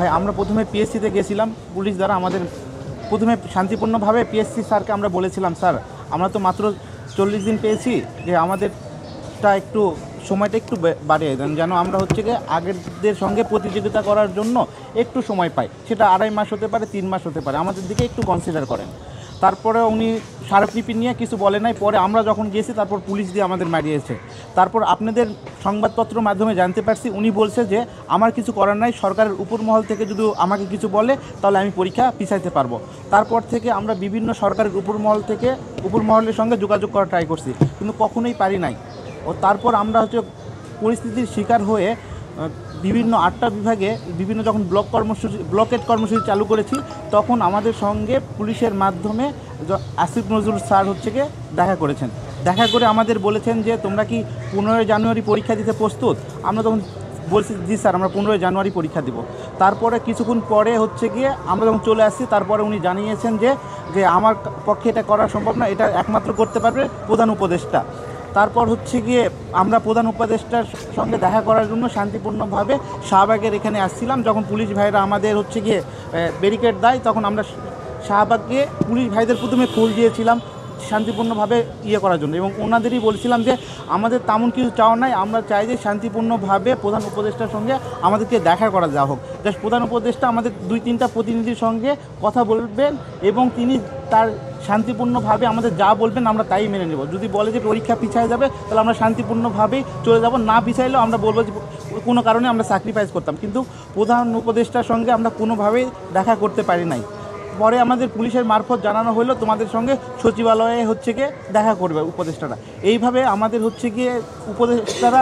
ভাই আমরা প্রথমে পিএসসিতে গেছিলাম, পুলিশ দ্বারা আমাদের প্রথমে শান্তিপূর্ণভাবে পিএসসি স্যারকে আমরা বলেছিলাম, স্যার আমরা তো মাত্র 40 দিন পেয়েছি, যে আমাদেরটা একটু সময়টা একটু বাড়িয়ে দেন, যেন আমরা হচ্ছে গিয়ে আগেরদের সঙ্গে প্রতিযোগিতা করার জন্য একটু সময় পাই। সেটা 2.5 মাস হতে পারে, 3 মাস হতে পারে, আমাদের দিকে একটু কনসিডার করেন। তারপরে উনি স্মারকলিপি নিয়ে কিছু বলে নাই। পরে আমরা যখন গেছি তারপর পুলিশ দিয়ে আমাদের মারিয়েছে। তারপর আপনাদের সংবাদপত্রের মাধ্যমে জানতে পারছি উনি বলছে যে আমার কিছু করার নাই, সরকারের উপর মহল থেকে যদি আমাকে কিছু বলে তাহলে আমি পরীক্ষা পিছাইতে পারবো। তারপর থেকে আমরা বিভিন্ন সরকারের উপর মহলের সঙ্গে যোগাযোগ করা ট্রাই করছি, কিন্তু কখনোই পারি নাই। ও তারপর আমরা হচ্ছে পরিস্থিতির শিকার হয়ে বিভিন্ন 8টা বিভাগে বিভিন্ন যখন ব্লকেট কর্মসূচি চালু করেছি, তখন আমাদের সঙ্গে পুলিশের মাধ্যমে আসিফ নজরুল স্যার হচ্ছে গিয়ে দেখা করেছেন। দেখা করে আমাদের বলেছেন যে তোমরা কি 15 জানুয়ারি পরীক্ষা দিতে প্রস্তুত? আমরা তখন বলছি জি স্যার, আমরা 15 জানুয়ারি পরীক্ষা দিব। তারপরে কিছুক্ষণ পরে হচ্ছে গিয়ে আমরা যখন চলে আসছি, তারপরে উনি জানিয়েছেন যে আমার পক্ষে এটা করা সম্ভব না, এটা একমাত্র করতে পারবে প্রধান উপদেষ্টা। তারপর হচ্ছে গিয়ে আমরা প্রধান উপদেষ্টার সঙ্গে দেখা করার জন্য শান্তিপূর্ণভাবে শাহবাগের এখানে আসছিলাম। যখন পুলিশ ভাইরা আমাদের হচ্ছে গিয়ে ব্যারিকেড দেয়, তখন আমরা শাহবাগকে পুলিশ ভাইদের প্রথমে খোঁজ দিয়েছিলাম শান্তিপূর্ণভাবে করার জন্য, এবং ওনাদেরই বলছিলাম যে আমাদের তেমন কিছু চাওয়া নাই, আমরা চাই যে শান্তিপূর্ণভাবে প্রধান উপদেষ্টার সঙ্গে আমাদেরকে দেখা করা যা হোক। জাস্ট প্রধান উপদেষ্টা আমাদের 2-3টা প্রতিনিধির সঙ্গে কথা বলবেন এবং তিনি তার শান্তিপূর্ণভাবে আমাদের যা বলবেন আমরা তাই মেনে নেব। যদি বলে যে পরীক্ষা পিছায় যাবে তাহলে আমরা শান্তিপূর্ণভাবেই চলে যাব, না পিছাইলেও আমরা বলবো যে কোনো কারণে আমরা স্যাক্রিফাইস করতাম। কিন্তু প্রধান উপদেষ্টার সঙ্গে আমরা কোনোভাবেই দেখা করতে পারি নাই। পরে আমাদের পুলিশের মারফত জানানো হলো তোমাদের সঙ্গে সচিবালয়ে হচ্ছে গিয়ে দেখা করবে উপদেষ্টারা। এইভাবে আমাদের হচ্ছে গিয়ে উপদেষ্টারা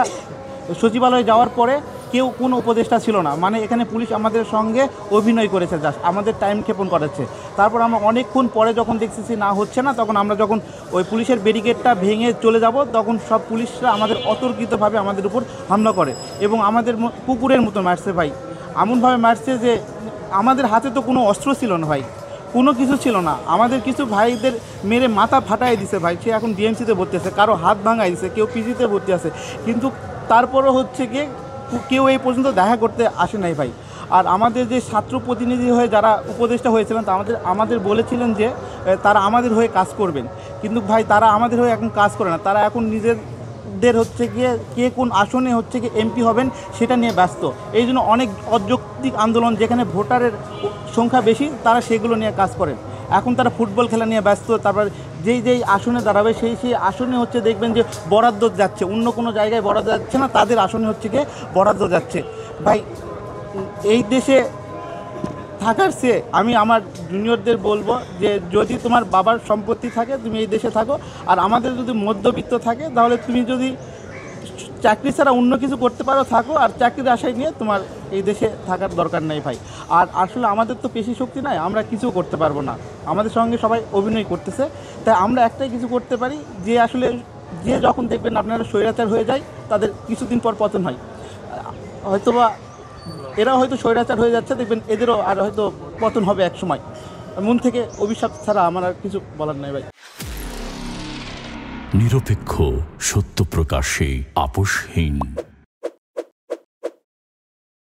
সচিবালয়ে যাওয়ার পরে কেউ কোনো উপদেষ্টা ছিল না, মানে এখানে পুলিশ আমাদের সঙ্গে অভিনয় করেছে, জাস্ট আমাদের টাইম ক্ষেপণ করেছে। তারপর আমরা অনেকক্ষণ পরে যখন দেখতেছি না হচ্ছে না, তখন আমরা যখন ওই পুলিশের ব্যারিকেডটা ভেঙে চলে যাব, তখন সব পুলিশরা আমাদের অতর্কিতভাবে আমাদের উপর হামলা করে এবং আমাদের কুকুরের মতো মারছে ভাই। এমনভাবে মারছে যে আমাদের হাতে তো কোনো অস্ত্র ছিল না ভাই, কোনো কিছু ছিল না। আমাদের কিছু ভাইদের মেরে মাথা ফাটাই দিছে ভাই, সে এখন ডিএমসিতে ভর্তি আছে, কারো হাত ভাঙাই দিছে, কেউ পিজিতে ভর্তি আছে, কিন্তু তারপরও হচ্ছে গিয়ে কেউ এই পর্যন্ত দেখা করতে আসে নাই ভাই। আর আমাদের যে ছাত্র প্রতিনিধি হয়ে যারা উপদেষ্টা হয়েছিলেন তা আমাদের বলেছিলেন যে তারা আমাদের হয়ে কাজ করবেন, কিন্তু ভাই তারা আমাদের হয়ে এখন কাজ করে না। তারা এখন নিজেদের হচ্ছে গিয়ে কে কোন আসনে হচ্ছে গিয়ে এমপি হবেন সেটা নিয়ে ব্যস্ত। এই জন্য অনেক অযৌক্তিক আন্দোলন, যেখানে ভোটারের সংখ্যা বেশি তারা সেগুলো নিয়ে কাজ করেন। এখন তারা ফুটবল খেলা নিয়ে ব্যস্ত। তারপর যেই আসনে দাঁড়াবে সেই আসনে হচ্ছে দেখবেন যে বরাদ্দ যাচ্ছে, অন্য কোনো জায়গায় বরাদ্দ যাচ্ছে না, তাদের আসনে হচ্ছে গিয়ে বরাদ্দ যাচ্ছে। ভাই এই দেশে থাকার চেয়ে আমি আমার জুনিয়রদের বলবো যে যদি তোমার বাবার সম্পত্তি থাকে তুমি এই দেশে থাকো, আর আমাদের যদি মধ্যবিত্ত থাকে তাহলে তুমি যদি চাকরি ছাড়া অন্য কিছু করতে পারো থাকো, আর চাকরির আশায় নিয়ে তোমার এই দেশে থাকার দরকার নেই ভাই। আর আসলে আমাদের তো পেশি শক্তি নাই, আমরা কিছু করতে পারবো না, আমাদের সঙ্গে সবাই অভিনয় করতেছে। তাই আমরা একটাই কিছু করতে পারি, যে আসলে যে যখন দেখবেন আপনারা স্বৈরাচার হয়ে যায় তাদের কিছুদিন পর পতন হয়, হয়তোবা এরাও হয়তো স্বৈরাচার হয়ে যাচ্ছে, দেখবেন এদেরও আর হয়তো পতন হবে এক সময়। মন থেকে অভিশাপ ছাড়া আমার আর কিছু বলার নাই ভাই। নিরপেক্ষ, সত্য প্রকাশে আপোষহীন।